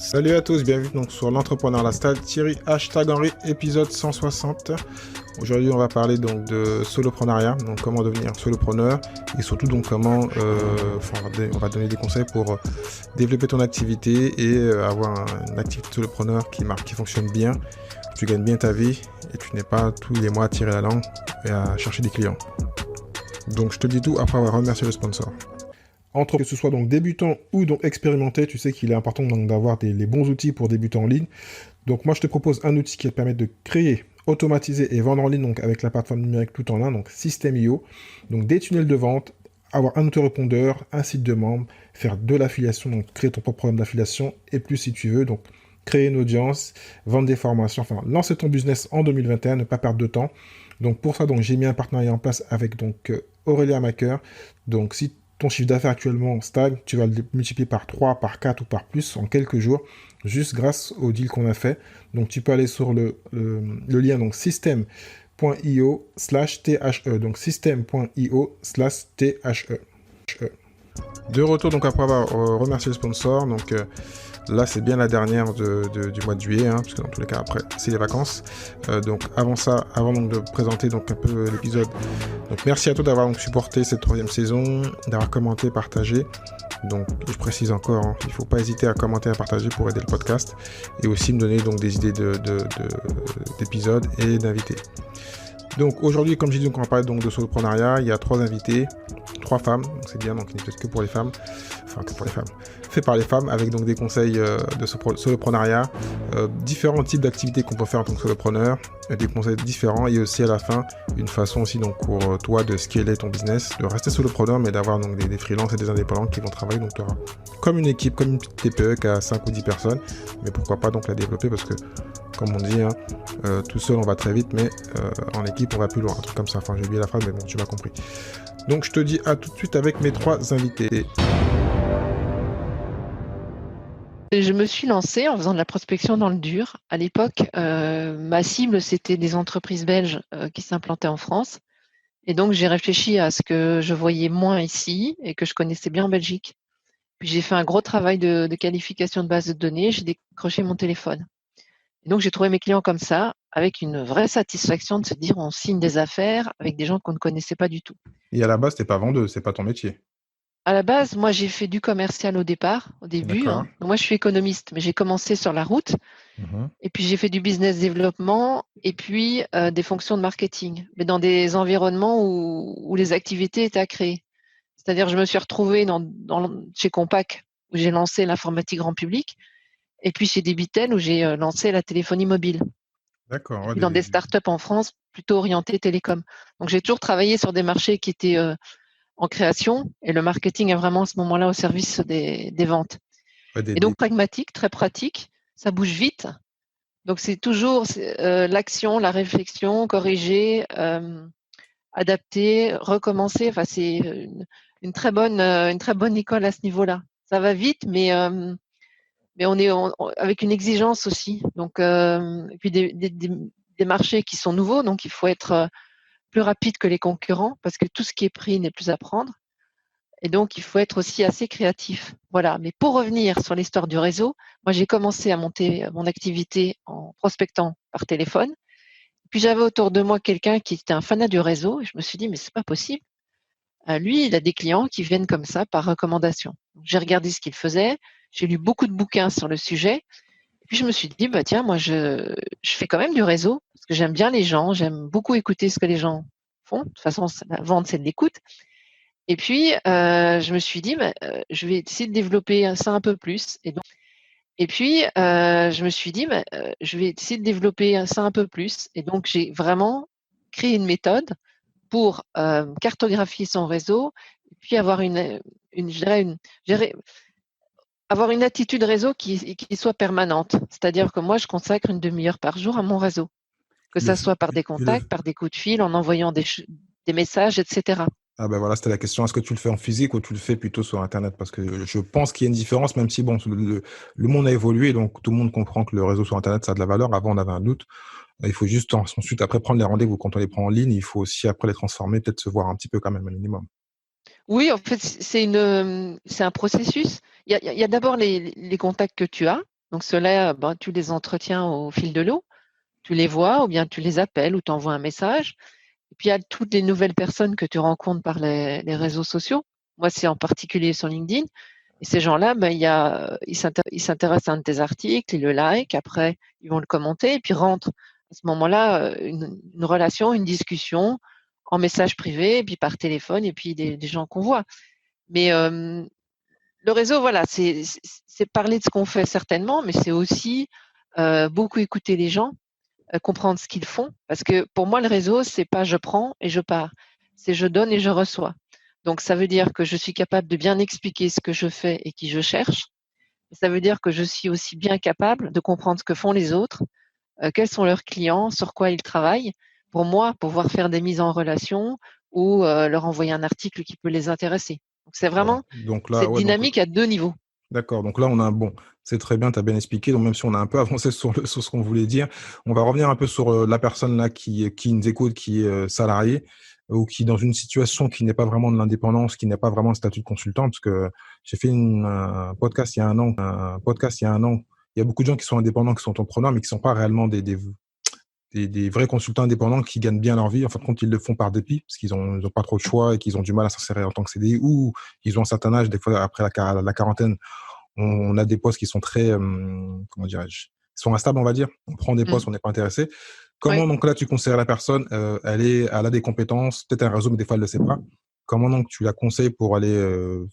Salut à tous, bienvenue donc sur l'entrepreneur Lifestyle, Thierry #Henry, épisode 160. Aujourd'hui, on va parler donc de soloprenariat, donc comment devenir solopreneur et surtout donc comment, on va donner des conseils pour développer ton activité et avoir une activité solopreneur qui fonctionne bien, tu gagnes bien ta vie et tu n'es pas tous les mois à tirer la langue et à chercher des clients. Donc je te dis tout après avoir remercié le sponsor. Entre que ce soit donc débutant ou donc expérimenté, tu sais qu'il est important donc d'avoir les bons outils pour débuter en ligne. Donc moi je te propose un outil qui va te permettre de créer, automatiser et vendre en ligne donc avec la plateforme numérique tout en un, donc System.io. Donc des tunnels de vente, avoir un autorépondeur, un site de membres, faire de l'affiliation, donc créer ton propre programme d'affiliation et plus si tu veux. Donc créer une audience, vendre des formations, enfin lancer ton business en 2021, ne pas perdre de temps. Donc pour ça, donc j'ai mis un partenariat en place avec donc Aurélia Maker. Donc si ton chiffre d'affaires actuellement stagne, tu vas le multiplier par 3, par 4 ou par plus en quelques jours, juste grâce au deal qu'on a fait. Donc tu peux aller sur le lien donc system.io/THE. Donc system.io/THE. De retour donc après avoir remercié le sponsor, donc là c'est bien la dernière du mois de juillet, parce que dans tous les cas après c'est les vacances. Donc avant ça, avant donc de présenter donc un peu l'épisode, donc merci à toi d'avoir donc supporté cette 3e saison, d'avoir commenté, partagé. Donc je précise encore, il ne faut pas hésiter à commenter, à partager pour aider le podcast et aussi me donner donc des idées d'épisodes et d'invités. Donc aujourd'hui, comme j'ai dit, on va parler donc de soloprenariat. Il y a 3 invités, 3 femmes, donc c'est bien, donc il n'est peut-être que pour les femmes, enfin que pour les femmes, fait par les femmes, avec donc des conseils de soloprenariat, différents types d'activités qu'on peut faire en tant que solopreneur, des conseils différents et aussi à la fin une façon aussi donc pour toi de scaler ton business, de rester solopreneur mais d'avoir donc des freelances et des indépendants qui vont travailler donc comme une équipe, comme une petite TPE qui a 5 ou 10 personnes, mais pourquoi pas donc la développer parce que comme on dit, tout seul on va très vite, mais en équipe on va plus loin, un truc comme ça. Enfin, j'ai oublié la phrase, mais bon, tu m'as compris. Donc je te dis à tout de suite avec mes 3 invités. Je me suis lancée en faisant de la prospection dans le dur. À l'époque, ma cible, c'était des entreprises belges qui s'implantaient en France. Et donc, j'ai réfléchi à ce que je voyais moins ici et que je connaissais bien en Belgique. Puis, j'ai fait un gros travail de qualification de base de données. J'ai décroché mon téléphone. Et donc, j'ai trouvé mes clients comme ça, avec une vraie satisfaction de se dire on signe des affaires avec des gens qu'on ne connaissait pas du tout. Et à la base, t'es pas vendeuse, c'est pas ton métier. À la base, moi, j'ai fait du commercial au début. D'accord. Donc, moi, je suis économiste, mais j'ai commencé sur la route. Mhm. Et puis, j'ai fait du business développement et puis des fonctions de marketing, mais dans des environnements où les activités étaient à créer. C'est-à-dire, je me suis retrouvée chez Compaq, où j'ai lancé l'informatique grand public, et puis chez Debitel, où j'ai lancé la téléphonie mobile. D'accord. Et Ouais, puis dans des startups en France, plutôt orientées télécom. Donc, j'ai toujours travaillé sur des marchés qui étaient en création, et le marketing est vraiment à ce moment-là au service des ventes. ouais, Et donc, pragmatique, très pratique, ça bouge vite. Donc, c'est toujours l'action, la réflexion, corriger, adapter, recommencer. Enfin, c'est une très bonne école à ce niveau-là. Ça va vite, mais on est avec une exigence aussi. Donc, et puis des marchés qui sont nouveaux, donc il faut être plus rapide que les concurrents parce que tout ce qui est pris n'est plus à prendre. Et donc, il faut être aussi assez créatif. Voilà. Mais pour revenir sur l'histoire du réseau, moi, j'ai commencé à monter mon activité en prospectant par téléphone. Puis j'avais autour de moi quelqu'un qui était un fanat du réseau. Et je me suis dit, mais c'est pas possible. Lui, il a des clients qui viennent comme ça par recommandation. J'ai regardé ce qu'il faisait. J'ai lu beaucoup de bouquins sur le sujet. Et puis je me suis dit, bah tiens, moi, je fais quand même du réseau parce que j'aime bien les gens. J'aime beaucoup écouter ce que les gens font. De toute façon, la vente, c'est de l'écoute. Et puis, je me suis dit, bah, je vais essayer de développer ça un peu plus. Et puis, je me suis dit, bah, je vais essayer de développer ça un peu plus. Et donc, j'ai vraiment créé une méthode pour cartographier son réseau et puis avoir je dirais je dirais, avoir une attitude réseau qui soit permanente. C'est-à-dire que moi, je consacre une demi-heure par jour à mon réseau, que le, ça soit par des tu le- contacts, par des coups de fil, en envoyant des messages, etc. Ah ben voilà, c'était la question. Est-ce que tu le fais en physique ou tu le fais plutôt sur Internet? Parce que je pense qu'il y a une différence, même si bon, le monde a évolué, donc tout le monde comprend que le réseau sur Internet, ça a de la valeur. Avant, on avait un doute. Il faut juste ensuite, après, prendre les rendez-vous. Quand on les prend en ligne, il faut aussi, après, les transformer, peut-être se voir un petit peu quand même, un minimum. Oui, en fait, c'est un processus. Il y a d'abord les contacts que tu as. Donc ceux-là, tu les entretiens au fil de l'eau, tu les vois ou bien tu les appelles ou tu envoies un message. Et puis il y a toutes les nouvelles personnes que tu rencontres par les réseaux sociaux. Moi, c'est en particulier sur LinkedIn. Et ces gens-là, ils s'intéressent à un de tes articles, ils le like, après ils vont le commenter et puis rentrent à ce moment-là une relation, une discussion en message privé et puis par téléphone et puis des gens qu'on voit. Mais le réseau, voilà, c'est parler de ce qu'on fait certainement, mais c'est aussi beaucoup écouter les gens, comprendre ce qu'ils font. Parce que pour moi, le réseau, c'est pas je prends et je pars, c'est je donne et je reçois. Donc ça veut dire que je suis capable de bien expliquer ce que je fais et qui je cherche. Et ça veut dire que je suis aussi bien capable de comprendre ce que font les autres, quels sont leurs clients, sur quoi ils travaillent, pour moi pouvoir faire des mises en relation ou leur envoyer un article qui peut les intéresser. Donc c'est Voilà. vraiment Donc là, cette ouais, donc dynamique à 2 niveaux. d'accord. Donc là, on a un bon, c'est très bien, tu as bien expliqué. Donc même si on a un peu avancé sur ce qu'on voulait dire, on va revenir un peu sur la personne là qui nous écoute, qui est salariée ou qui est dans une situation qui n'est pas vraiment de l'indépendance, qui n'est pas vraiment le statut de consultant, parce que j'ai fait un podcast il y a un an. Il y a beaucoup de gens qui sont indépendants, qui sont entrepreneurs, mais qui sont pas réellement des vrais consultants indépendants qui gagnent bien leur vie. En fin de compte, ils le font par dépit, parce ils ont pas trop de choix et qu'ils ont du mal à s'insérer en tant que CDI, ou ils ont un certain âge, des fois après la quarantaine, on a des postes qui sont très, comment dirais-je, sont instables, on va dire. On prend des Mmh. postes, on n'est pas intéressé. Oui. Comment donc là tu conseilles à la personne, elle a des compétences, peut-être un réseau, mais des fois elle le sait pas. Comment donc tu la conseilles pour aller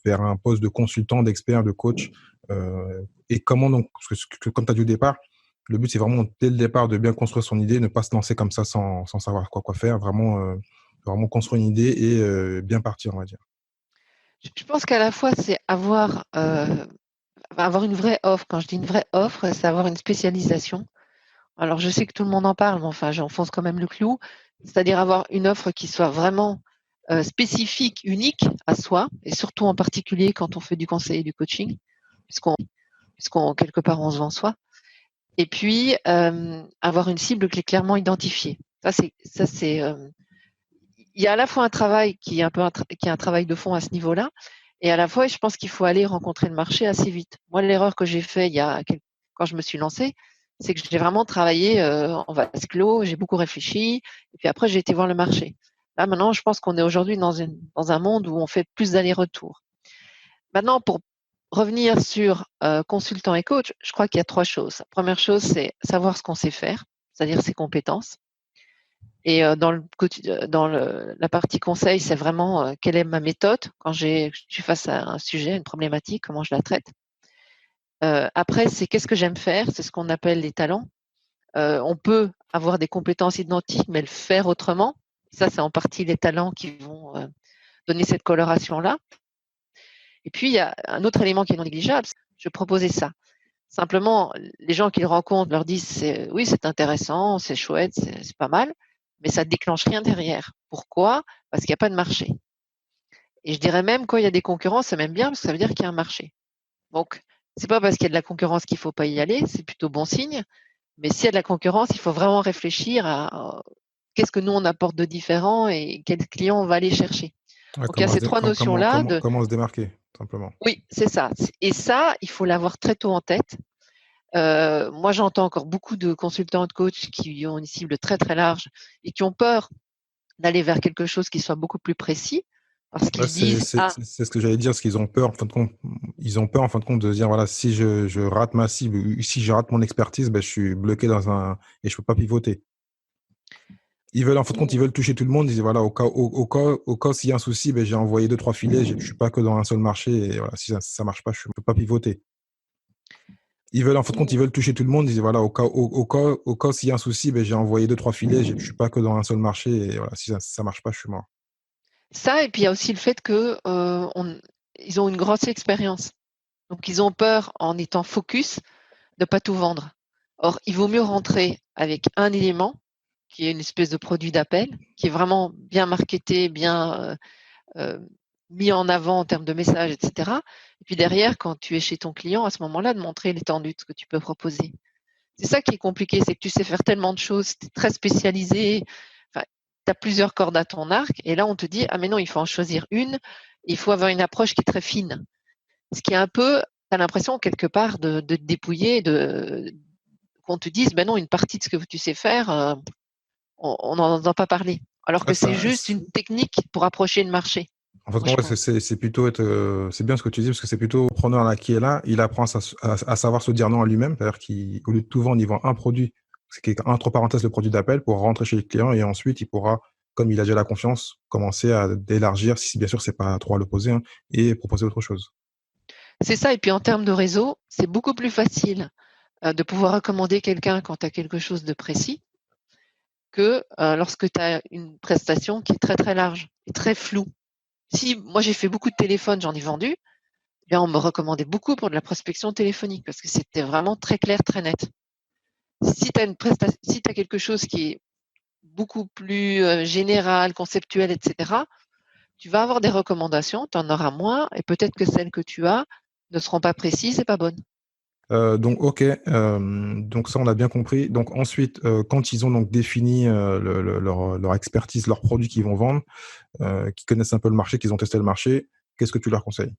vers un poste de consultant, d'expert, de coach, et comment donc, parce que comme tu as dit au départ, le but c'est vraiment dès le départ de bien construire son idée, ne pas se lancer comme ça sans savoir quoi faire, vraiment construire une idée et bien partir, on va dire. Je pense qu'à la fois, c'est avoir une vraie offre. Quand je dis une vraie offre, c'est avoir une spécialisation. Alors, je sais que tout le monde en parle, mais enfin, j'enfonce quand même le clou. C'est-à-dire avoir une offre qui soit vraiment spécifique, unique à soi, et surtout en particulier quand on fait du conseil et du coaching, puisqu'on quelque part, on se vend soi. Et puis, avoir une cible qui est clairement identifiée. Il y a à la fois un travail qui est qui est un travail de fond à ce niveau-là, et à la fois, je pense qu'il faut aller rencontrer le marché assez vite. Moi, l'erreur que j'ai fait quand je me suis lancée, c'est que j'ai vraiment travaillé en vase clos, j'ai beaucoup réfléchi, et puis après, j'ai été voir le marché. Là, maintenant, je pense qu'on est aujourd'hui dans un monde où on fait plus d'allers-retours. Maintenant, pour revenir sur consultant et coach, je crois qu'il y a 3 choses. La première chose, c'est savoir ce qu'on sait faire, c'est-à-dire ses compétences. Et la partie conseil, c'est vraiment quelle est ma méthode quand je suis face à un sujet, une problématique, comment je la traite. Après, c'est qu'est-ce que j'aime faire, c'est ce qu'on appelle les talents. On peut avoir des compétences identiques, mais le faire autrement. Ça, c'est en partie les talents qui vont donner cette coloration-là. Et puis, il y a un autre élément qui est non négligeable. Je proposais ça. Simplement, les gens qui le rencontrent leur disent oui, c'est intéressant, c'est chouette, c'est pas mal, mais ça ne déclenche rien derrière. Pourquoi? Parce qu'il n'y a pas de marché. Et je dirais même quand il y a des concurrents, c'est même bien parce que ça veut dire qu'il y a un marché. Donc, c'est pas parce qu'il y a de la concurrence qu'il ne faut pas y aller, c'est plutôt bon signe. Mais s'il y a de la concurrence, il faut vraiment réfléchir à qu'est-ce que nous on apporte de différent et quels clients on va aller chercher. Ouais, Donc il y a ces 3 notions-là de comment se démarquer, simplement. oui, c'est ça. Et ça, il faut l'avoir très tôt en tête. Moi, j'entends encore beaucoup de consultants, de coachs qui ont une cible très très large et qui ont peur d'aller vers quelque chose qui soit beaucoup plus précis parce Ouais, qu'ils se disent ah c'est ce que j'allais dire, parce qu'ils ont peur, en fin de compte, ils ont peur, en fin de compte, de se dire, voilà, si je rate ma cible, ou si je rate mon expertise, ben, je suis bloqué et je peux pas pivoter. Ils veulent, en fin de compte, ils veulent toucher tout le monde. Ils disent, voilà, au cas s'il y a un souci, ben, j'ai envoyé deux, trois filets, je suis pas que dans un seul marché, et voilà, si ça marche pas, je peux pas pivoter. Ils veulent, en fin de compte, ils veulent toucher tout le monde. Ils disent, voilà, au cas s'il y a un souci, ben, j'ai envoyé deux, trois filets, je suis pas que dans un seul marché, et voilà, si ça marche pas, je suis mort. ça et puis il y a aussi le fait que ils ont une grosse expérience. Donc ils ont peur en étant focus de pas tout vendre. Or, il vaut mieux rentrer avec un élément qui est une espèce de produit d'appel, qui est vraiment bien marketé, bien euh, mis en avant en termes de message, etc. Et puis derrière, quand tu es chez ton client, à ce moment-là, de montrer l'étendue de ce que tu peux proposer. C'est ça qui est compliqué, c'est que tu sais faire tellement de choses, tu es très spécialisé, enfin, tu as plusieurs cordes à ton arc, et là on te dit, ah mais non, il faut en choisir une, il faut avoir une approche qui est très fine. Ce qui est un peu as l'impression quelque part de te dépouiller, qu'on te dise, ben non, une partie de ce que tu sais faire, on n'en entend pas parler. Alors que Ouais, c'est juste une technique pour approcher le marché, en fait, moi je ouais, pense. c'est plutôt c'est bien ce que tu dis, parce que c'est plutôt le preneur là qui est là, il apprend à savoir se dire non à lui-même, c'est-à-dire qu'au lieu de tout vendre, il vend un produit, ce qui est entre parenthèses le produit d'appel, pour rentrer chez le client, et ensuite il pourra, comme il a déjà la confiance, commencer à élargir, si bien sûr c'est pas trop à l'opposé, hein, et proposer autre chose. C'est ça, et puis en termes de réseau, c'est beaucoup plus facile de pouvoir recommander quelqu'un quand tu as quelque chose de précis que lorsque tu as une prestation qui est très très large et très floue. Si moi j'ai fait beaucoup de téléphones, j'en ai vendu, eh bien on me recommandait beaucoup pour de la prospection téléphonique parce que c'était vraiment très clair, très net. Si tu as, si tu as quelque chose qui est beaucoup plus général, conceptuel, etc., tu vas avoir des recommandations, tu en auras moins et peut-être que celles que tu as ne seront pas précises et pas bonnes. Donc, ok, donc ça on a bien compris. Donc ensuite, quand ils ont donc défini leur expertise, leurs produits qu'ils vont vendre, qui connaissent un peu le marché, qu'ils ont testé le marché, qu'est-ce que tu leur conseilles?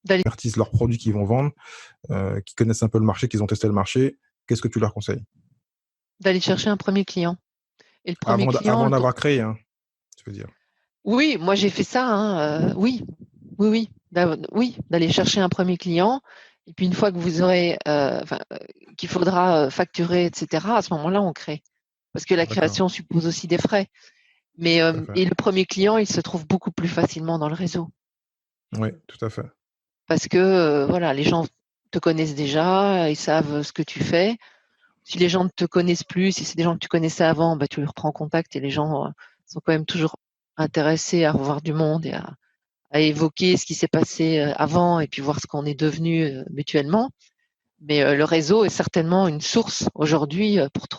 D'aller, Expertise leurs produits qu'ils vont vendre, qui connaissent un peu le marché, qu'ils ont testé le marché, qu'est-ce que tu leur conseilles? d'aller chercher un premier client. Et le premier Avant client, d'avoir créé, hein, tu veux dire. oui, moi j'ai fait ça, hein, oui, oui, oui, oui, d'aller chercher un premier client. Et puis une fois que vous aurez, qu'il faudra facturer, etc., à ce moment-là, on crée. Parce que la D'accord, création suppose aussi des frais. Mais tout à fait. et le premier client, il se trouve beaucoup plus facilement dans le réseau. Oui, tout à fait. Parce que voilà, les gens te connaissent déjà, ils savent ce que tu fais. Si les gens ne te connaissent plus, si c'est des gens que tu connaissais avant, bah, tu les reprends contact et les gens sont quand même toujours intéressés à revoir du monde et à évoquer ce qui s'est passé avant et puis voir ce qu'on est devenu mutuellement. Mais le réseau est certainement une source aujourd'hui pour tout.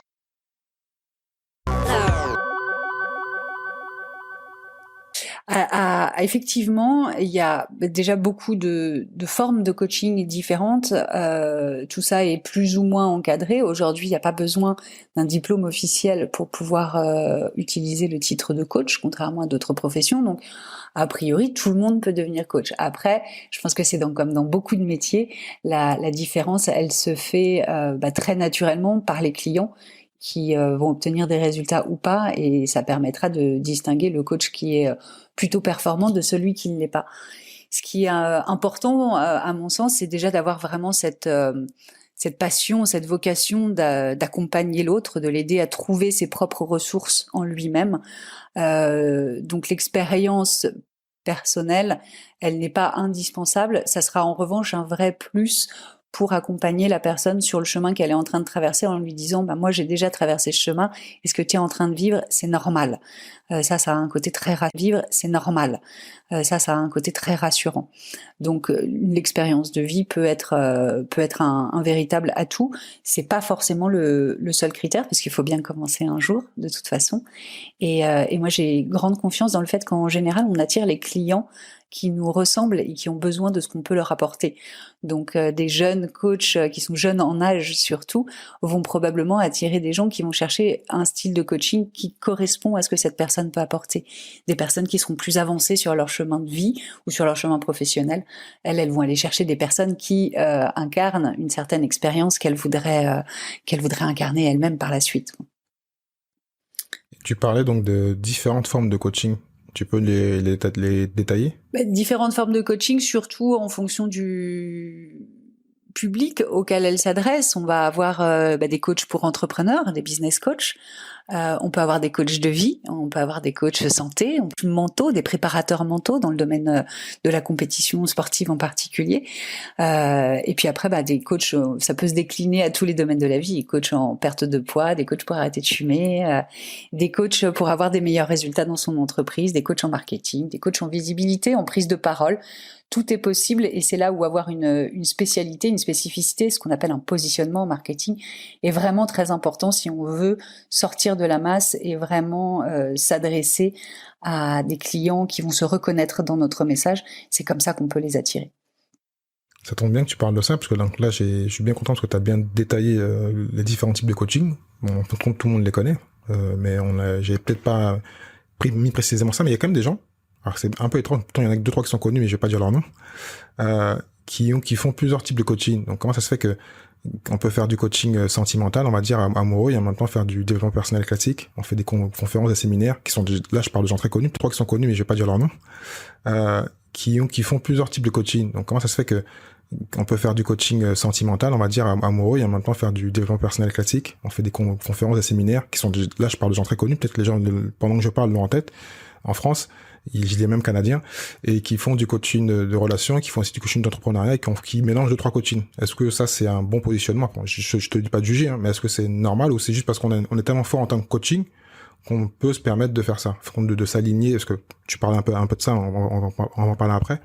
Effectivement, il y a déjà beaucoup de formes de coaching différentes. Tout ça est plus ou moins encadré. Aujourd'hui, il n'y a pas besoin d'un diplôme officiel pour pouvoir utiliser le titre de coach, contrairement à d'autres professions. Donc, a priori, tout le monde peut devenir coach. Après, je pense que c'est comme dans beaucoup de métiers, la différence, elle se fait très naturellement par les clients qui vont obtenir des résultats ou pas, et ça permettra de distinguer le coach qui est plutôt performant de celui qui ne l'est pas. Ce qui est important, à mon sens, c'est déjà d'avoir vraiment cette passion, cette vocation d'accompagner l'autre, de l'aider à trouver ses propres ressources en lui-même. Donc l'expérience personnelle, elle n'est pas indispensable. Ça sera en revanche un vrai plus pour accompagner la personne sur le chemin qu'elle est en train de traverser en lui disant bah moi j'ai déjà traversé ce chemin et ce que tu es en train de vivre c'est normal. Ça a un côté très vivre c'est normal. Ça a un côté très rassurant. Donc l'expérience de vie peut être un véritable atout. C'est pas forcément le seul critère parce qu'il faut bien commencer un jour de toute façon. Et moi j'ai grande confiance dans le fait qu'en général on attire les clients qui nous ressemblent et qui ont besoin de ce qu'on peut leur apporter. Donc des jeunes coachs qui sont jeunes en âge surtout vont probablement attirer des gens qui vont chercher un style de coaching qui correspond à ce que cette personne peut apporter. Des personnes qui seront plus avancées sur leur chemin de vie ou sur leur chemin professionnel, elles vont aller chercher des personnes qui incarnent une certaine expérience qu'elles voudraient incarner elles-mêmes par la suite. Tu parlais donc de différentes formes de coaching. Tu peux les détailler? Différentes formes de coaching, surtout en fonction du public auquel elles s'adressent. On va avoir des coachs pour entrepreneurs, des business coachs. On peut avoir des coachs de vie, on peut avoir des coachs santé, mentaux, des préparateurs mentaux dans le domaine de la compétition sportive en particulier. Et puis après, des coachs, ça peut se décliner à tous les domaines de la vie. Des coachs en perte de poids, des coachs pour arrêter de fumer, des coachs pour avoir des meilleurs résultats dans son entreprise, des coachs en marketing, des coachs en visibilité, en prise de parole. Tout est possible et c'est là où avoir une spécialité, une spécificité, ce qu'on appelle un positionnement en marketing, est vraiment très important si on veut sortir de la masse et vraiment s'adresser à des clients qui vont se reconnaître dans notre message. C'est comme ça qu'on peut les attirer. Ça tombe bien que tu parles de ça, parce que là, je suis bien content parce que tu as bien détaillé les différents types de coaching. Bon, tout le monde les connaît, mais j'ai peut-être pas mis précisément ça, mais il y a quand même des gens, alors c'est un peu étrange, pourtant il y en a que 2-3 qui sont connus, mais je vais pas dire leur nom, qui font plusieurs types de coaching. Donc comment ça se fait que on peut faire du coaching sentimental, on va dire amoureux, et en même temps faire du développement personnel classique. On fait des conférences, des séminaires qui sont là, je parle de gens très connus, trois qui sont connus, mais je vais pas dire leur nom, qui font plusieurs types de coaching. Donc comment ça se fait que on peut faire du coaching sentimental, on va dire amoureux, et en même temps faire du développement personnel classique. On fait des conférences, des séminaires qui sont là, je parle de gens très connus, peut-être que les gens pendant que je parle l'ont en tête en France. Il est même canadien, et qui font du coaching de relations, qui font aussi du coaching d'entrepreneuriat, et qui mélangent 2-3 coachings. Est-ce que ça, c'est un bon positionnement? Je te dis pas de juger, hein, mais est-ce que c'est normal, ou c'est juste parce qu'on est tellement fort en tant que coaching qu'on peut se permettre de faire ça, de s'aligner? Est-ce que tu parles un peu de ça, on va en parler après,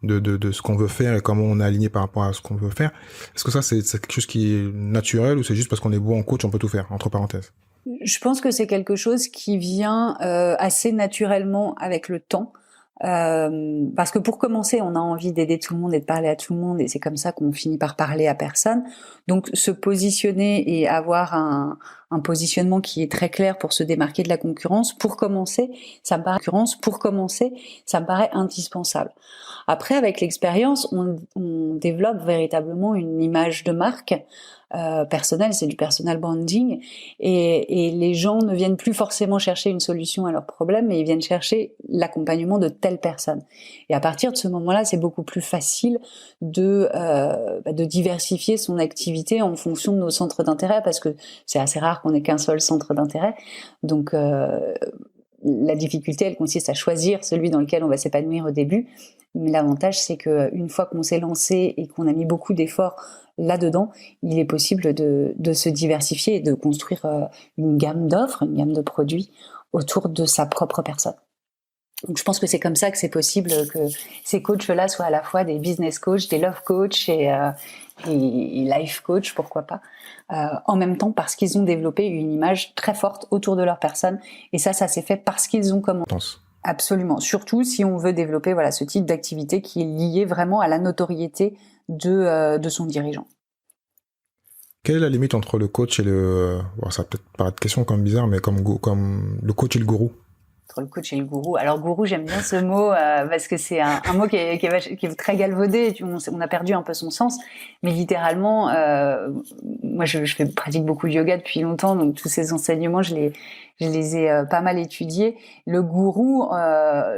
de ce qu'on veut faire et comment on est aligné par rapport à ce qu'on veut faire. Est-ce que ça, c'est quelque chose qui est naturel, ou c'est juste parce qu'on est bon en coach, on peut tout faire, entre parenthèses? Je pense que c'est quelque chose qui vient assez naturellement avec le temps. Parce que pour commencer, on a envie d'aider tout le monde et de parler à tout le monde, et c'est comme ça qu'on finit par parler à personne. Donc se positionner et avoir un positionnement qui est très clair pour se démarquer de la concurrence, pour commencer, ça me paraît indispensable. Après, avec l'expérience, on développe véritablement une image de marque personnelle, c'est du personal branding, et les gens ne viennent plus forcément chercher une solution à leurs problèmes, mais ils viennent chercher l'accompagnement de telle personne. Et à partir de ce moment-là, c'est beaucoup plus facile de diversifier son activité en fonction de nos centres d'intérêt, parce que c'est assez rare qu'on ait qu'un seul centre d'intérêt. Donc la difficulté, elle consiste à choisir celui dans lequel on va s'épanouir au début. Mais l'avantage, c'est que une fois qu'on s'est lancé et qu'on a mis beaucoup d'efforts là-dedans, il est possible de se diversifier et de construire une gamme d'offres, une gamme de produits autour de sa propre personne. Donc je pense que c'est comme ça que c'est possible que ces coachs-là soient à la fois des business coachs, des love coachs et life coach, pourquoi pas, en même temps, parce qu'ils ont développé une image très forte autour de leur personne, et ça s'est fait parce qu'ils ont commencé. Absolument, surtout si on veut développer ce type d'activité qui est lié vraiment à la notoriété de son dirigeant. Quelle est la limite entre le coach et ça va peut-être paraître question comme bizarre, mais comme le coach et le gourou? Entre le coach et le gourou. Alors gourou, j'aime bien ce mot parce que c'est un mot qui est très galvaudé. On a perdu un peu son sens, mais littéralement, moi je pratique beaucoup de yoga depuis longtemps, donc tous ces enseignements, je les ai pas mal étudiés. Le gourou,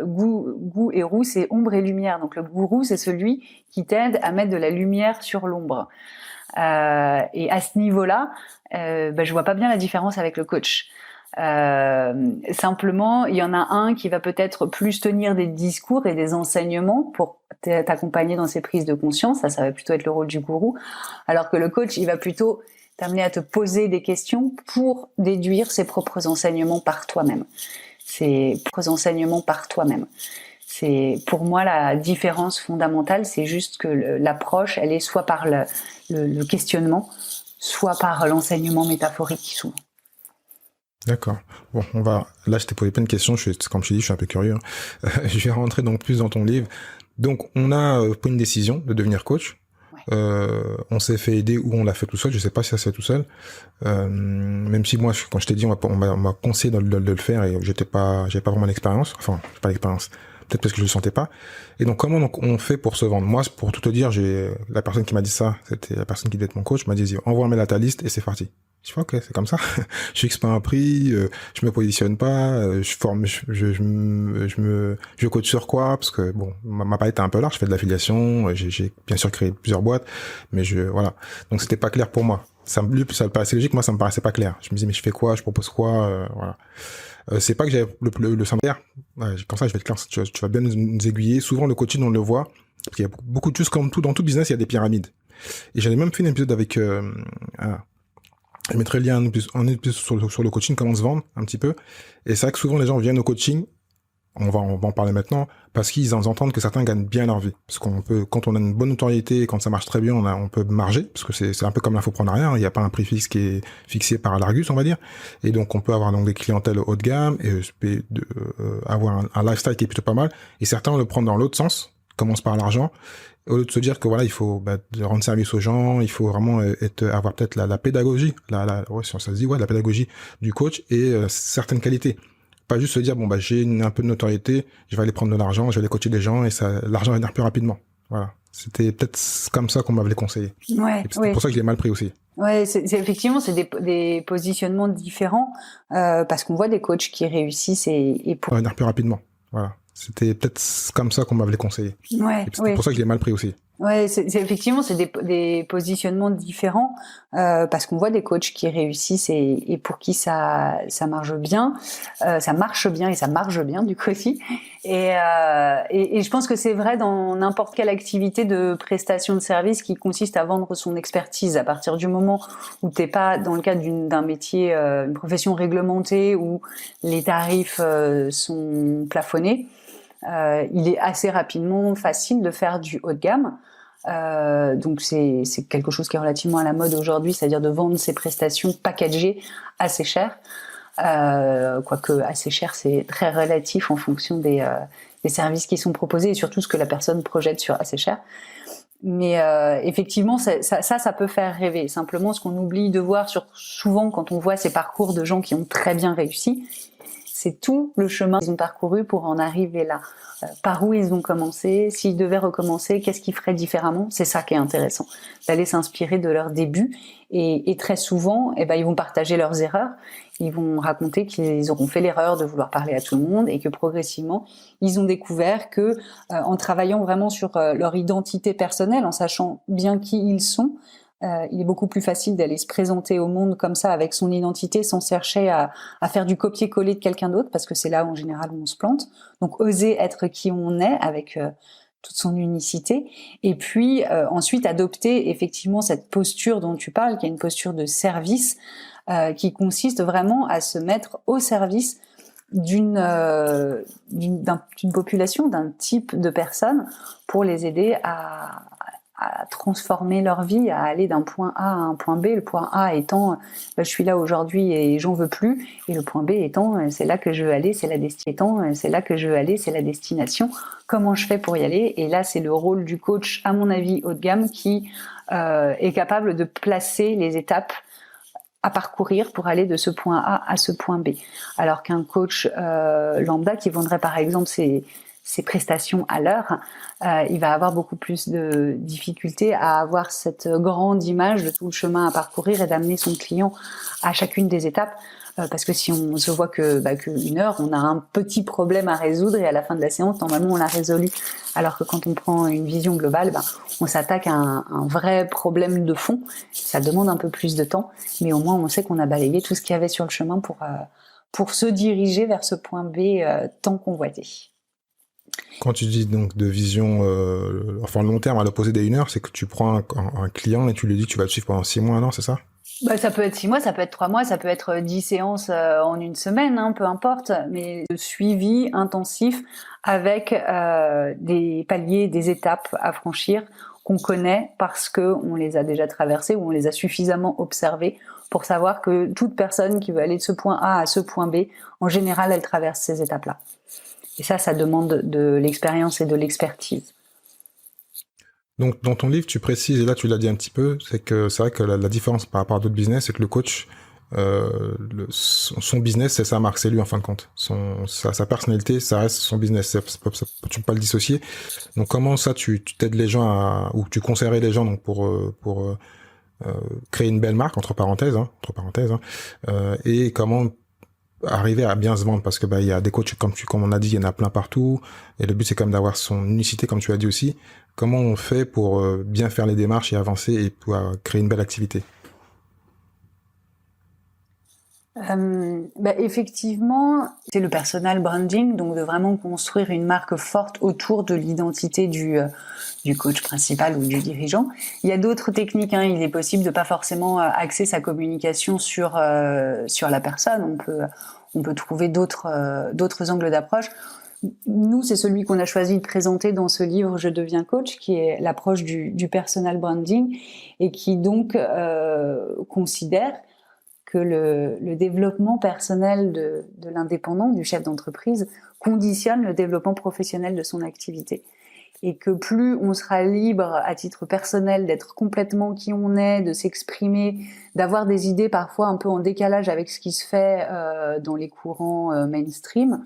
goût et roux, c'est ombre et lumière. Donc le gourou, c'est celui qui t'aide à mettre de la lumière sur l'ombre. Et à ce niveau-là, je vois pas bien la différence avec le coach. Simplement, il y en a un qui va peut-être plus tenir des discours et des enseignements pour t'accompagner dans ces prises de conscience. Ça va plutôt être le rôle du gourou. Alors que le coach, il va plutôt t'amener à te poser des questions pour déduire ses propres enseignements par toi-même. C'est pour moi la différence fondamentale, c'est juste que l'approche, elle est soit par le questionnement, soit par l'enseignement métaphorique souvent. D'accord. Bon, là, je t'ai posé plein de questions. Comme je t'ai dit, je suis un peu curieux. Je vais rentrer donc plus dans ton livre. Donc, on a pris une décision de devenir coach. Ouais. On s'est fait aider ou on l'a fait tout seul. Je sais pas si ça s'est fait tout seul. Même si moi, quand je t'ai dit, on m'a conseillé de le faire et j'avais pas vraiment l'expérience. Enfin, j'ai pas l'expérience. Peut-être parce que je le sentais pas. Et donc, comment on fait pour se vendre? Moi, pour tout te dire, la personne qui m'a dit ça, c'était la personne qui devait être mon coach, m'a dit, envoie un mail à ta liste et c'est parti. Je fais, ok, c'est comme ça. Je fixe pas un prix, je me positionne pas, je coach sur quoi? Parce que bon, ma palette est un peu large, je fais de l'affiliation, j'ai bien sûr créé plusieurs boîtes, mais voilà. Donc c'était pas clair pour moi. Ça me paraissait logique, moi ça me paraissait pas clair. Je me disais, mais je fais quoi? Je propose quoi? Voilà. C'est pas que j'avais le syndicate. Comme ça, je vais être clair, tu vas bien nous aiguiller. Souvent, le coaching, on le voit. Parce qu'il y a beaucoup de choses comme dans tout business, il y a des pyramides. Et j'avais même fait un épisode avec, je mettrai le lien en épisode sur le coaching, comment se vendre, un petit peu. Et c'est vrai que souvent, les gens viennent au coaching. On va en parler maintenant, parce qu'ils entendent que certains gagnent bien leur vie. Parce quand on a une bonne notoriété, quand ça marche très bien, on peut marger, parce que c'est un peu comme l'infoprenariat, hein, il n'y a pas un prix fixe qui est fixé par l'Argus, on va dire. Et donc, on peut avoir donc des clientèles haut de gamme, et avoir un lifestyle qui est plutôt pas mal. Et certains le prennent dans l'autre sens, commencent par l'argent, au lieu de se dire que voilà, il faut rendre service aux gens, il faut vraiment avoir peut-être la pédagogie, si ça se dit, la pédagogie du coach et certaines qualités. Pas juste se dire, j'ai un peu de notoriété, je vais aller prendre de l'argent, je vais aller coacher des gens et l'argent va venir plus rapidement. Voilà. C'était peut-être comme ça qu'on m'avait conseillé. Ouais, Et c'est pour ça que je l'ai mal pris aussi. Ouais, effectivement, c'est des positionnements différents parce qu'on voit des coachs qui réussissent et On va venir plus rapidement. Voilà. C'était peut-être comme ça qu'on m'avait conseillé. Ouais, Et c'est pour ça que je l'ai mal pris aussi. Ouais, effectivement, c'est des positionnements différents parce qu'on voit des coachs qui réussissent et pour qui ça marche bien, ça marche bien et ça marche bien du coup aussi. Et je pense que c'est vrai dans n'importe quelle activité de prestation de service qui consiste à vendre son expertise. À partir du moment où t'es pas dans le cadre d'un métier, une profession réglementée où les tarifs sont plafonnés. Il est assez rapidement facile de faire du haut de gamme. Donc c'est quelque chose qui est relativement à la mode aujourd'hui, c'est-à-dire de vendre ses prestations packagées assez cher. Quoique assez cher, c'est très relatif en fonction des services qui sont proposés et surtout ce que la personne projette sur assez cher. Mais effectivement, ça peut faire rêver. Simplement, ce qu'on oublie de voir souvent quand on voit ces parcours de gens qui ont très bien réussi, c'est tout le chemin qu'ils ont parcouru pour en arriver là. Par où ils ont commencé, s'ils devaient recommencer, qu'est-ce qu'ils feraient différemment. C'est ça qui est intéressant, d'aller s'inspirer de leurs débuts. Et très souvent, ils vont partager leurs erreurs. Ils vont raconter qu'ils auront fait l'erreur de vouloir parler à tout le monde et que progressivement, ils ont découvert que en travaillant vraiment sur leur identité personnelle, en sachant bien qui ils sont, il est beaucoup plus facile d'aller se présenter au monde comme ça avec son identité sans chercher à faire du copier-coller de quelqu'un d'autre parce que c'est là en général où on se plante. Donc oser être qui on est avec toute son unicité et puis ensuite adopter effectivement cette posture dont tu parles qui est une posture de service qui consiste vraiment à se mettre au service d'une population, d'un type de personnes pour les aider à transformer leur vie, à aller d'un point A à un point B. Le point A étant, je suis là aujourd'hui et j'en veux plus, et le point B étant, c'est là que je veux aller, c'est la destination. C'est là que je veux aller, c'est la destination. Comment je fais pour y aller? Et là, c'est le rôle du coach, à mon avis, haut de gamme, qui est capable de placer les étapes à parcourir pour aller de ce point A à ce point B. Alors qu'un coach lambda qui vendrait par exemple ses prestations à l'heure, il va avoir beaucoup plus de difficultés à avoir cette grande image de tout le chemin à parcourir et d'amener son client à chacune des étapes. Parce que si on se voit qu'une heure, on a un petit problème à résoudre et à la fin de la séance, normalement, on l'a résolu. Alors que quand on prend une vision globale, on s'attaque à un vrai problème de fond. Ça demande un peu plus de temps, mais au moins, on sait qu'on a balayé tout ce qu'il y avait sur le chemin pour se diriger vers ce point B tant convoité. Quand tu dis donc de vision long terme à l'opposé des 1 heure, c'est que tu prends un client et tu lui dis que tu vas le suivre pendant 6 mois, 1 an, c'est ça? Ça peut être 6 mois, ça peut être 3 mois, ça peut être 10 séances en une semaine, peu importe, mais le suivi intensif avec des paliers, des étapes à franchir qu'on connaît parce qu'on les a déjà traversées ou on les a suffisamment observées pour savoir que toute personne qui veut aller de ce point A à ce point B, en général, elle traverse ces étapes-là. Et ça demande de l'expérience et de l'expertise. Donc, dans ton livre, tu précises, et là tu l'as dit un petit peu, c'est vrai que la différence par rapport à d'autres business, c'est que le coach, son business, c'est sa marque, c'est lui en fin de compte. Sa personnalité, ça reste son business. Tu peux pas le dissocier. Donc, comment ça, tu t'aides les gens ou tu conseillerais les gens donc pour créer une belle marque entre parenthèses, et comment arriver à bien se vendre parce que il y a des coachs comme on a dit, il y en a plein partout et le but c'est quand même d'avoir son unicité comme tu as dit aussi. Comment on fait pour bien faire les démarches et avancer et pour créer une belle activité? Effectivement, c'est le personal branding, donc de vraiment construire une marque forte autour de l'identité du coach principal ou du dirigeant. Il y a d'autres techniques, il est possible de pas forcément axer sa communication sur la personne. On peut trouver d'autres angles d'approche. Nous, c'est celui qu'on a choisi de présenter dans ce livre Je deviens coach, qui est l'approche du personal branding et qui donc considère que le développement personnel de l'indépendant, du chef d'entreprise, conditionne le développement professionnel de son activité. Et que plus on sera libre à titre personnel d'être complètement qui on est, de s'exprimer, d'avoir des idées parfois un peu en décalage avec ce qui se fait dans les courants mainstream,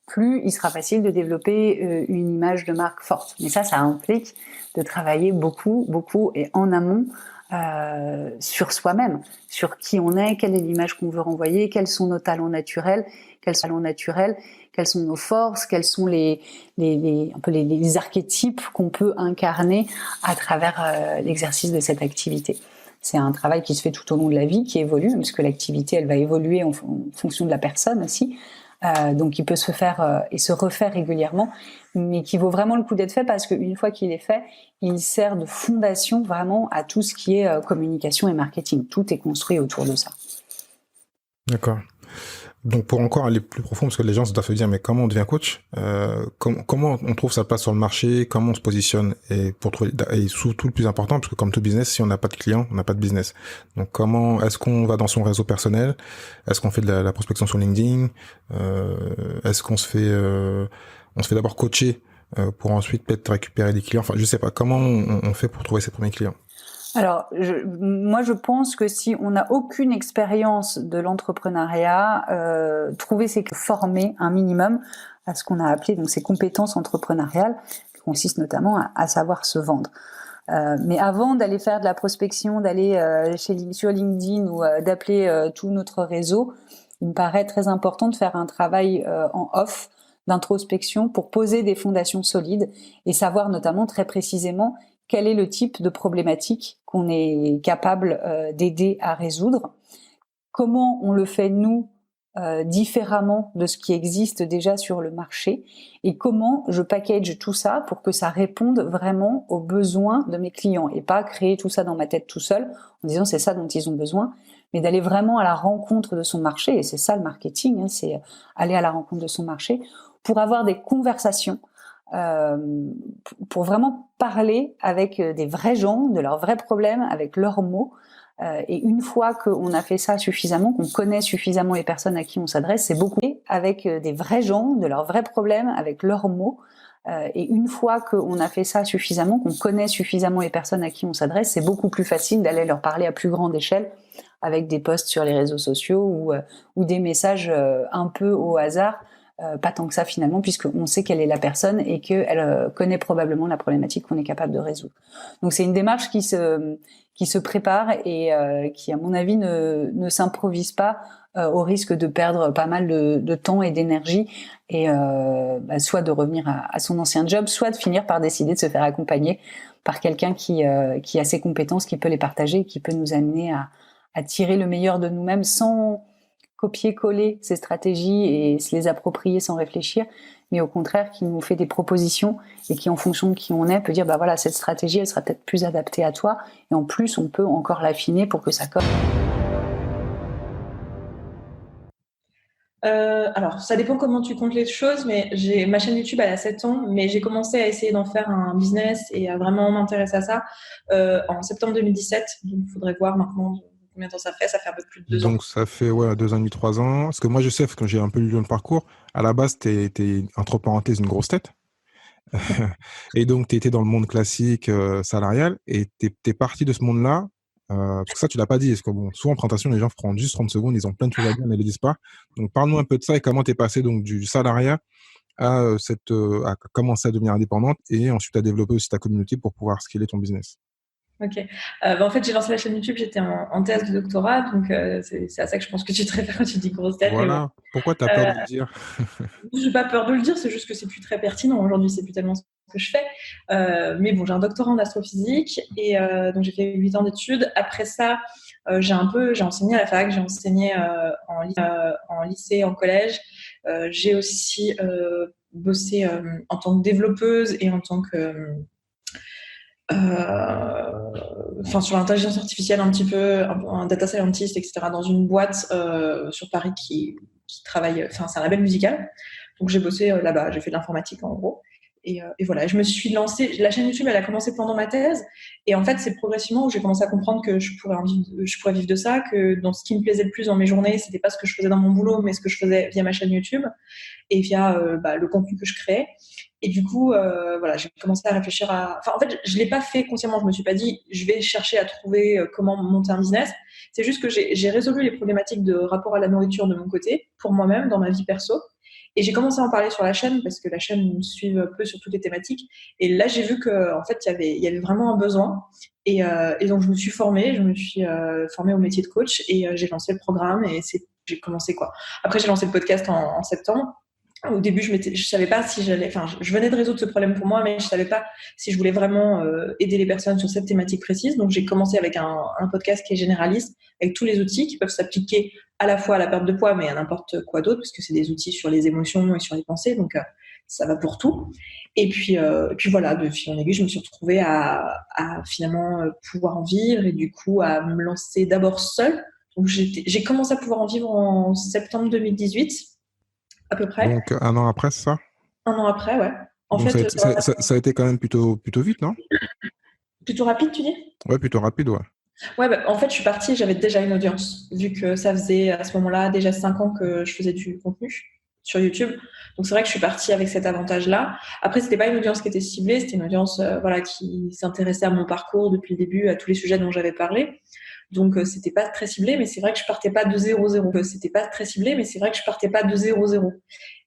plus il sera facile de développer une image de marque forte. Mais ça implique de travailler beaucoup, beaucoup et en amont sur soi-même, sur qui on est, quelle est l'image qu'on veut renvoyer, quels sont nos talents naturels, quels sont nos forces, quels sont un peu les archétypes qu'on peut incarner à travers l'exercice de cette activité. C'est un travail qui se fait tout au long de la vie, qui évolue, parce que l'activité, elle va évoluer en fonction de la personne aussi. Donc, il peut se faire et se refaire régulièrement, mais qui vaut vraiment le coup d'être fait parce qu'une fois qu'il est fait, il sert de fondation vraiment à tout ce qui est communication et marketing. Tout est construit autour de ça. D'accord. Donc pour encore aller plus profond, parce que les gens doivent se dire mais comment on devient coach, comment on trouve sa place sur le marché, comment on se positionne et surtout le plus important, parce que comme tout business, si on n'a pas de clients, on n'a pas de business. Donc comment est-ce qu'on va dans son réseau personnel, est-ce qu'on fait de la prospection sur LinkedIn, est-ce qu'on se fait d'abord coacher pour ensuite peut-être récupérer des clients. Enfin je sais pas comment on fait pour trouver ses premiers clients. Alors, moi, je pense que si on n'a aucune expérience de l'entrepreneuriat, former un minimum à ce qu'on a appelé donc ces compétences entrepreneuriales, qui consistent notamment à savoir se vendre. Mais avant d'aller faire de la prospection, d'aller sur LinkedIn ou d'appeler tout notre réseau, il me paraît très important de faire un travail en off d'introspection pour poser des fondations solides et savoir notamment très précisément quel est le type de problématique qu'on est capable d'aider à résoudre, comment on le fait nous différemment de ce qui existe déjà sur le marché et comment je package tout ça pour que ça réponde vraiment aux besoins de mes clients et pas créer tout ça dans ma tête tout seul en disant c'est ça dont ils ont besoin, mais d'aller vraiment à la rencontre de son marché, et c'est ça le marketing, c'est aller à la rencontre de son marché pour avoir des conversations pour vraiment parler avec des vrais gens, de leurs vrais problèmes, avec leurs mots. Et une fois qu'on a fait ça suffisamment, qu'on connaît suffisamment les personnes à qui on s'adresse, c'est beaucoup avec des vrais gens, de leurs vrais problèmes, avec leurs mots. Et une fois qu'on a fait ça suffisamment, qu'on connaît suffisamment les personnes à qui on s'adresse, c'est beaucoup plus facile d'aller leur parler à plus grande échelle avec des posts sur les réseaux sociaux ou des messages un peu au hasard. Pas tant que ça finalement, puisqu'on sait quelle est la personne et qu'elle connaît probablement la problématique qu'on est capable de résoudre. Donc c'est une démarche qui se prépare et qui, à mon avis, ne s'improvise pas au risque de perdre pas mal de temps et d'énergie et soit de revenir à son ancien job, soit de finir par décider de se faire accompagner par quelqu'un qui a ses compétences, qui peut les partager et qui peut nous amener à tirer le meilleur de nous-mêmes sans copier-coller ces stratégies et se les approprier sans réfléchir, mais au contraire qui nous fait des propositions et qui, en fonction de qui on est, peut dire bah voilà, cette stratégie elle sera peut-être plus adaptée à toi et en plus on peut encore l'affiner pour que ça colle. Alors, ça dépend comment tu comptes les choses, mais ma chaîne YouTube, elle a 7 ans, mais j'ai commencé à essayer d'en faire un business et à vraiment m'intéresser à ça en septembre 2017. Donc, il faudrait voir maintenant combien de temps ça fait. Ça fait un peu plus de 2 ans. Donc, ça fait 2 ans et demi, 3 ans. Parce que moi, je sais, quand j'ai un peu lu le parcours, à la base, t'es entre parenthèses, une grosse tête. Et donc, tu étais dans le monde classique salarial et t'es parti de ce monde-là. Parce que ça, tu l'as pas dit. Parce que souvent en présentation, les gens prennent juste 30 secondes, ils ont plein de choses à dire, mais ils ne le disent pas. Donc, parle-nous un peu de ça et comment tu es passé donc, du salariat à commencer à devenir indépendante et ensuite à développer aussi ta communauté pour pouvoir scaler ton business. Ok. En fait, j'ai lancé la chaîne YouTube, j'étais en thèse de doctorat, donc c'est à ça que je pense que tu te réfères quand tu dis grosse tête. Voilà. Pourquoi tu as peur de le dire? Je n'ai pas peur de le dire, c'est juste que c'est plus très pertinent. Aujourd'hui, c'est plus tellement ce que je fais. Mais bon, j'ai un doctorat en astrophysique et donc j'ai fait 8 ans d'études. Après ça, j'ai enseigné à la fac, j'ai enseigné en lycée, en collège. J'ai aussi bossé en tant que développeuse et en tant que sur l'intelligence artificielle un petit peu, un data scientist, etc. dans une boîte sur Paris qui travaille, c'est un label musical. Donc j'ai bossé là-bas, j'ai fait de l'informatique en gros. Et voilà, je me suis lancée. La chaîne YouTube, elle a commencé pendant ma thèse. Et en fait, c'est progressivement où j'ai commencé à comprendre que je pourrais vivre de ça, que dans ce qui me plaisait le plus dans mes journées, c'était pas ce que je faisais dans mon boulot, mais ce que je faisais via ma chaîne YouTube et via le contenu que je créais. Et du coup, voilà, j'ai commencé à réfléchir en fait, je l'ai pas fait consciemment. Je me suis pas dit, je vais chercher à trouver comment monter un business. C'est juste que j'ai résolu les problématiques de rapport à la nourriture de mon côté, pour moi-même, dans ma vie perso. Et j'ai commencé à en parler sur la chaîne parce que la chaîne me suit un peu sur toutes les thématiques. Et là, j'ai vu qu'en fait, il y avait vraiment un besoin. Et donc, je me suis formée au métier de coach et j'ai lancé le programme et j'ai commencé quoi. Après, j'ai lancé le podcast en septembre. Au début, je savais pas si je venais de résoudre ce problème pour moi, mais je savais pas si je voulais vraiment aider les personnes sur cette thématique précise. Donc, j'ai commencé avec un podcast qui est généraliste, avec tous les outils qui peuvent s'appliquer à la fois à la perte de poids, mais à n'importe quoi d'autre, parce que c'est des outils sur les émotions et sur les pensées, donc ça va pour tout. Et puis voilà, de fil en aiguille, je me suis retrouvée à finalement pouvoir en vivre et du coup à me lancer d'abord seule. Donc, j'ai commencé à pouvoir en vivre en septembre 2018 à peu près. Donc, un an après, c'est ça? Un an après, ouais. En Donc, fait, ça a été quand même plutôt vite, non? plutôt rapide, tu dis? Ouais, plutôt rapide, ouais. Ouais, bah, en fait, je suis partie, j'avais déjà une audience, vu que ça faisait à ce moment-là déjà 5 ans que je faisais du contenu sur YouTube. Donc, c'est vrai que je suis partie avec cet avantage-là. Après, c'était pas une audience qui était ciblée, c'était une audience qui s'intéressait à mon parcours depuis le début, à tous les sujets dont j'avais parlé. Donc, c'était pas très ciblé, mais c'est vrai que je partais pas de 0-0. C'était pas très ciblé, mais c'est vrai que je partais pas de 0-0.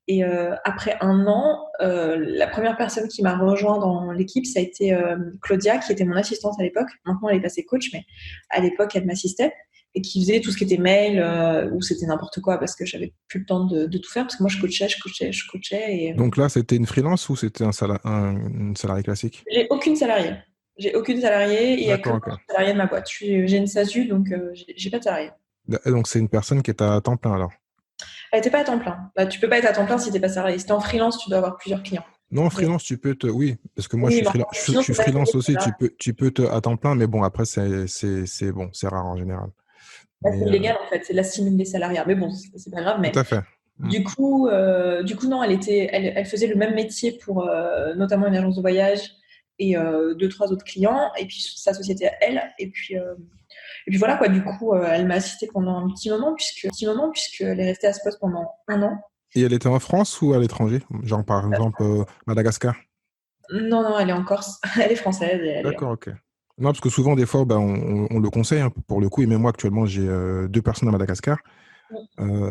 Et après un an, la première personne qui m'a rejoint dans l'équipe, ça a été Claudia, qui était mon assistante à l'époque. Maintenant, elle est passée coach, mais à l'époque, elle m'assistait et qui faisait tout ce qui était mail ou c'était n'importe quoi parce que j'avais plus le temps de tout faire parce que moi, je coachais. Et Donc là, c'était une freelance ou c'était une salarié classique? j'ai aucune salariée. J'ai aucune salariée et il n'y a que D'accord, moi ok. qui suis salariée de ma boîte. J'ai une SASU, donc j'ai pas de salariée. Et donc, c'est une personne qui est à temps plein alors? Elle n'était pas à temps plein. Bah, tu peux pas être à temps plein si t'es pas salarié. Si t'es en freelance, tu dois avoir plusieurs clients. Non, freelance, tu peux oui, parce que moi, Oui, mais je sinon, suis c'est pas payé, freelance aussi, voilà. tu peux à temps plein, mais bon, après, c'est bon, c'est rare en général. Bah, Mais c'est illégal en fait, c'est de la simule des salariats. Mais bon, c'est pas grave. tout Mais à fait. du coup, non, elle faisait le même métier pour notamment une agence de voyage et deux, trois autres clients, et puis sa société à elle. Et puis voilà quoi. Du coup, elle m'a assistée pendant un petit moment puisqu'elle est restée à ce poste pendant un an. Et elle était en France ou à l'étranger? Genre, par exemple, Madagascar? Non, non, elle est en Corse. Elle est française et elle est. D'accord, ok. Non, parce que souvent, des fois, ben, on le conseille hein, pour le coup, et même moi, actuellement, j'ai 2 personnes à Madagascar.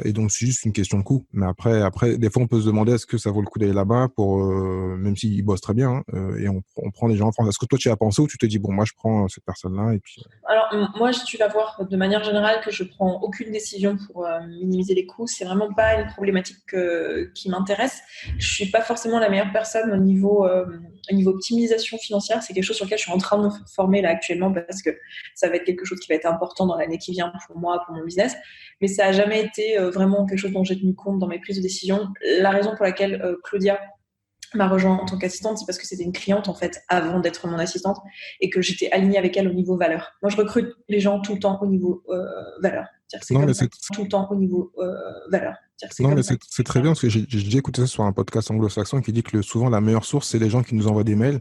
Et donc, c'est juste une question de coût. Mais après, des fois, on peut se demander est-ce que ça vaut le coup d'aller là-bas même s'ils bossent très bien, hein, et on prend les gens en France. Est-ce que toi, tu y as pensé ou tu te dis, bon, moi, je prends cette personne-là et puis. Alors, moi, tu vas voir de manière générale que je prends aucune décision pour minimiser les coûts. C'est vraiment pas une problématique qui m'intéresse. Je suis pas forcément la meilleure personne au niveau optimisation financière. C'est quelque chose sur lequel je suis en train de me former là actuellement parce que ça va être quelque chose qui va être important dans l'année qui vient pour moi, pour mon business. Mais ça a jamais été vraiment quelque chose dont j'ai tenu compte dans mes prises de décision. La raison pour laquelle Claudia m'a rejoint en tant qu'assistante, c'est parce que c'était une cliente en fait avant d'être mon assistante et que j'étais alignée avec elle au niveau valeur. Moi, je recrute les gens tout le temps au niveau valeur. C'est-à-dire que c'est Non, comme mais ça, tout le temps au niveau valeur. C'est-à-dire que c'est non, comme mais ça. c'est très bien parce que j'ai déjà écouté ça sur un podcast anglo-saxon qui dit que souvent la meilleure source, c'est les gens qui nous envoient des mails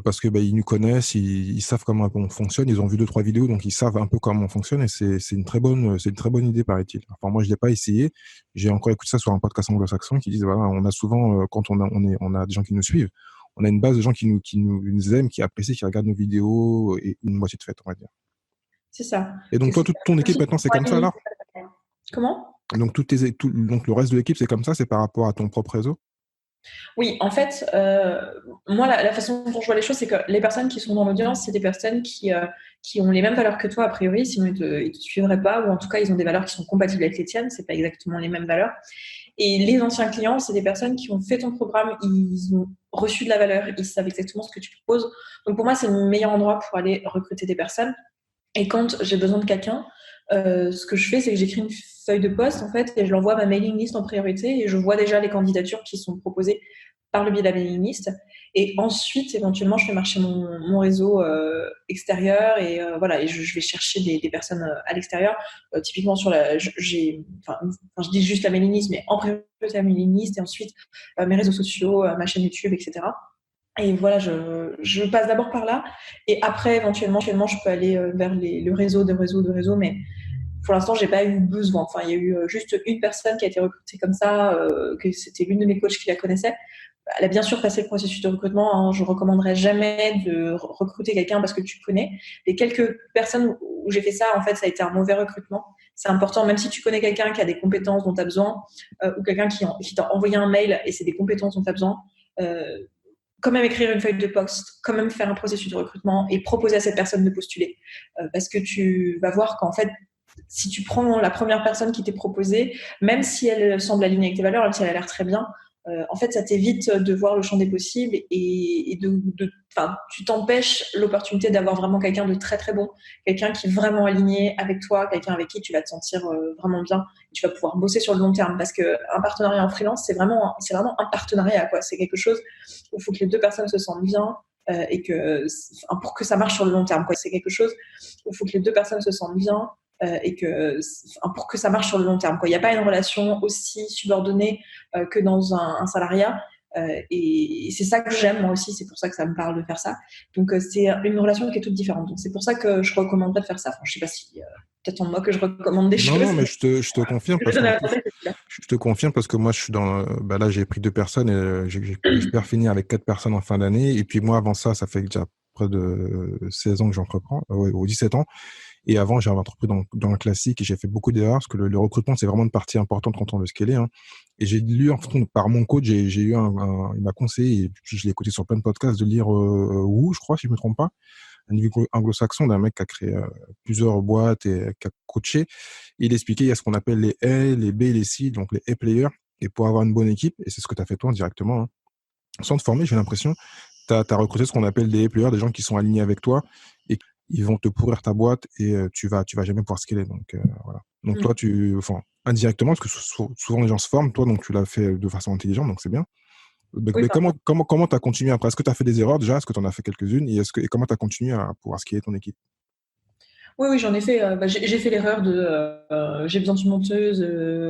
parce que ils nous connaissent, ils savent comment on fonctionne, ils ont vu 2-3 vidéos, donc ils savent un peu comment on fonctionne et c'est une très bonne idée, paraît-il. Enfin, moi, je l'ai pas essayé. J'ai encore écouté ça sur un podcast anglo-saxon qui disent voilà, on a souvent quand on a des gens qui nous suivent, on a une base de gens qui nous aiment, qui apprécient, qui regardent nos vidéos et une moitié de fête, on va dire. C'est ça. Et donc toi, toute ton équipe maintenant, c'est comme ça alors? Comment? Donc donc le reste de l'équipe, c'est comme ça, c'est par rapport à ton propre réseau? Oui, en fait, moi, la façon dont je vois les choses, c'est que les personnes qui sont dans l'audience, c'est des personnes qui ont les mêmes valeurs que toi, a priori, sinon ils te suivraient pas, ou en tout cas, ils ont des valeurs qui sont compatibles avec les tiennes, c'est pas exactement les mêmes valeurs. Et les anciens clients, c'est des personnes qui ont fait ton programme, ils ont reçu de la valeur, ils savent exactement ce que tu proposes. Donc pour moi, c'est le meilleur endroit pour aller recruter des personnes. Et quand j'ai besoin de quelqu'un, ce que je fais, c'est que j'écris une feuille de poste en fait et je l'envoie à ma mailing list en priorité et je vois déjà les candidatures qui sont proposées par le biais de la mailing list. Et ensuite, éventuellement, je fais marcher mon réseau extérieur et voilà, et je vais chercher des personnes à l'extérieur. Typiquement sur je dis juste la mailing list, mais en priorité la mailing list et ensuite mes réseaux sociaux, ma chaîne YouTube, etc. Et voilà, je passe d'abord par là et après, éventuellement, je peux aller vers le réseau de réseau, mais pour l'instant, j'ai pas eu besoin. Enfin, il y a eu juste une personne qui a été recrutée comme ça, que c'était l'une de mes coachs qui la connaissait. Elle a bien sûr passé le processus de recrutement. Hein. Je recommanderais jamais de recruter quelqu'un parce que tu connais. Les quelques personnes où j'ai fait ça, en fait, ça a été un mauvais recrutement. C'est important, même si tu connais quelqu'un qui a des compétences dont tu as besoin, ou quelqu'un qui t'a envoyé un mail et c'est des compétences dont tu as besoin, quand même écrire une feuille de poste, quand même faire un processus de recrutement et proposer à cette personne de postuler. Parce que tu vas voir qu'en fait, si tu prends la première personne qui t'est proposée, même si elle semble alignée avec tes valeurs, même si elle a l'air très bien, en fait, ça t'évite de voir le champ des possibles et tu t'empêches l'opportunité d'avoir vraiment quelqu'un de très très bon, quelqu'un qui est vraiment aligné avec toi, quelqu'un avec qui tu vas te sentir vraiment bien, tu vas pouvoir bosser sur le long terme parce que un partenariat en freelance, c'est vraiment un partenariat, quoi. C'est quelque chose où il faut que les deux personnes se sentent bien et que pour que ça marche sur le long terme, quoi. C'est quelque chose où il faut que les deux personnes se sentent bien pour que ça marche sur le long terme, quoi. Il n'y a pas une relation aussi subordonnée que dans un salariat. Et c'est ça que j'aime moi aussi, c'est pour ça que ça me parle de faire ça. Donc c'est une relation qui est toute différente. Donc c'est pour ça que je recommanderais de faire ça. Enfin, je sais pas si peut-être en moi que je recommande des choses. Non, mais je te confirme je te confirme parce que moi je suis là j'ai pris 2 personnes et j'espère finir avec 4 personnes en fin d'année. Et puis moi avant ça fait déjà près de 16 ans que j'entreprends, ou 17 ans. Et avant, j'avais entrepris dans le classique et j'ai fait beaucoup d'erreurs parce que le recrutement, c'est vraiment une partie importante quand on veut scaler. Hein. Et j'ai lu, par mon coach, j'ai eu il m'a conseillé, et puis je l'ai écouté sur plein de podcasts, de lire Wu, je crois, si je me trompe pas, un livre anglo-saxon d'un mec qui a créé plusieurs boîtes et qui a coaché. Il expliquait, il y a ce qu'on appelle les A, les B et les C, donc les A players. Et pour avoir une bonne équipe, et c'est ce que tu as fait toi directement, hein, sans te former, j'ai l'impression, tu as recruté ce qu'on appelle des A players, des gens qui sont alignés avec toi et ils vont te pourrir ta boîte et tu vas jamais pouvoir scaler. Donc, voilà. Donc, toi, indirectement, parce que souvent les gens se forment, toi, donc tu l'as fait de façon intelligente, donc c'est bien. Mais comment tu as continué après? Est-ce que tu as fait des erreurs déjà? Est-ce que tu en as fait quelques-unes? Et comment tu as continué à pouvoir scaler ton équipe? Oui, j'en ai fait. J'ai fait l'erreur de j'ai besoin d'une monteuse,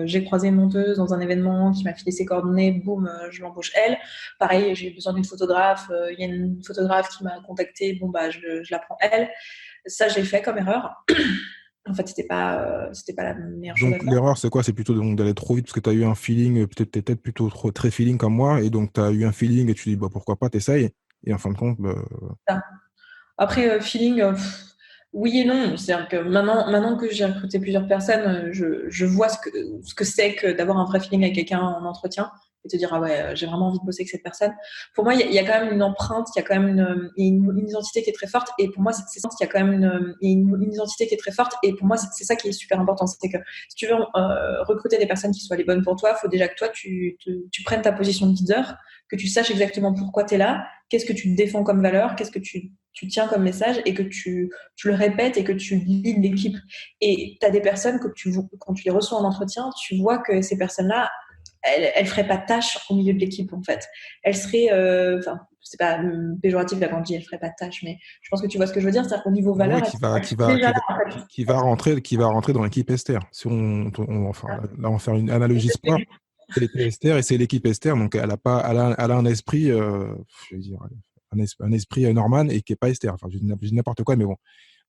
j'ai croisé une monteuse dans un événement qui m'a filé ses coordonnées, boum, je l'embauche elle. Pareil, j'ai besoin d'une photographe, il y a une photographe qui m'a contactée, je la prends elle. Ça, j'ai fait comme erreur. En fait, c'était pas la meilleure chose à faire. Donc, l'erreur, c'est quoi? C'est plutôt d'aller trop vite parce que tu as eu un feeling, peut-être plutôt très feeling comme moi, et donc tu as eu un feeling et tu dis, pourquoi pas, t'essayes. Et en fin de compte, Après, feeling, oui et non. C'est-à-dire que maintenant que j'ai recruté plusieurs personnes, je vois ce que c'est que d'avoir un vrai feeling avec quelqu'un en entretien et te dire, ah ouais, j'ai vraiment envie de bosser avec cette personne. Pour moi, il y a quand même une empreinte, il y a quand même une identité qui est très forte. Et pour moi, c'est ça, il y a quand même une identité qui est très forte. Et pour moi, c'est ça qui est super important. C'est que si tu veux recruter des personnes qui soient les bonnes pour toi, il faut déjà que toi, tu prennes ta position de leader, que tu saches exactement pourquoi tu es là, qu'est-ce que tu défends comme valeur, qu'est-ce que tu tiens comme message et que tu le répètes et que tu leads l'équipe. Et tu as des personnes que quand tu les reçois en entretien, tu vois que ces personnes-là, elles feraient pas tâche au milieu de l'équipe, en fait. Elles seraient, c'est pas péjoratif là quand je dis elles feraient pas tâche, mais je pense que tu vois ce que je veux dire, c'est-à-dire qu'au niveau valeur, qui va rentrer dans l'équipe Esther. Si on va faire une analogie sport. C'est l'équipe Esther et c'est l'équipe Esther, donc elle a un esprit, je veux dire, un esprit Norman et qui est pas Esther. Enfin, je dis n'importe quoi, mais bon.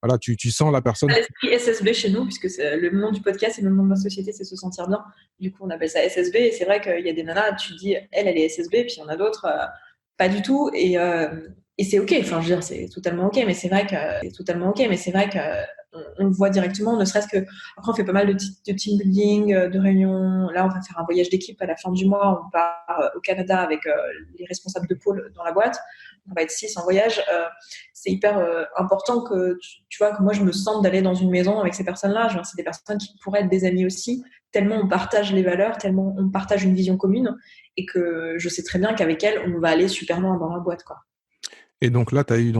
Voilà, tu sens la personne. L'esprit SSB chez nous, puisque c'est le nom du podcast et le nom de la société, c'est se sentir bien. Du coup, on appelle ça SSB. Et c'est vrai qu'il y a des nanas, tu te dis, elle est SSB, puis il y en a d'autres, pas du tout. Et c'est OK. Enfin, je veux dire, c'est totalement OK. Mais c'est vrai que on le voit directement, ne serait-ce que. Après, on fait pas mal de team building, de réunions. Là, on va faire un voyage d'équipe à la fin du mois. On part au Canada avec les responsables de pôle dans la boîte. On va être 6 en voyage. C'est hyper important que tu vois que moi je me sente d'aller dans une maison avec ces personnes-là. Genre, c'est des personnes qui pourraient être des amis aussi, tellement on partage les valeurs, tellement on partage une vision commune, et que je sais très bien qu'avec elles on va aller super loin dans la boîte, quoi. Et donc là, tu as eu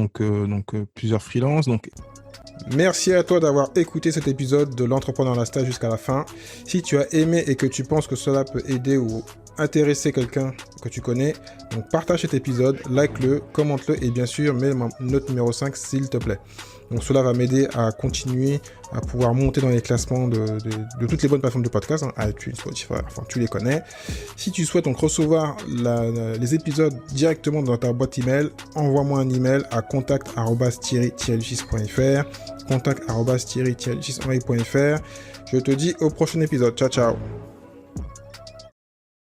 plusieurs freelances. Merci à toi d'avoir écouté cet épisode de l'Entrepreneur la Stage jusqu'à la fin. Si tu as aimé et que tu penses que cela peut aider ou intéresser quelqu'un que tu connais, donc partage cet épisode, like-le, commente-le et bien sûr mets note numéro 5 s'il te plaît. Donc cela va m'aider à continuer à pouvoir monter dans les classements de toutes les bonnes plateformes de podcast, iTunes, Spotify, enfin tu les connais. Si tu souhaites donc recevoir les épisodes directement dans ta boîte email, envoie-moi un email à contact@thierry-lucis.fr. Je te dis au prochain épisode. Ciao ciao.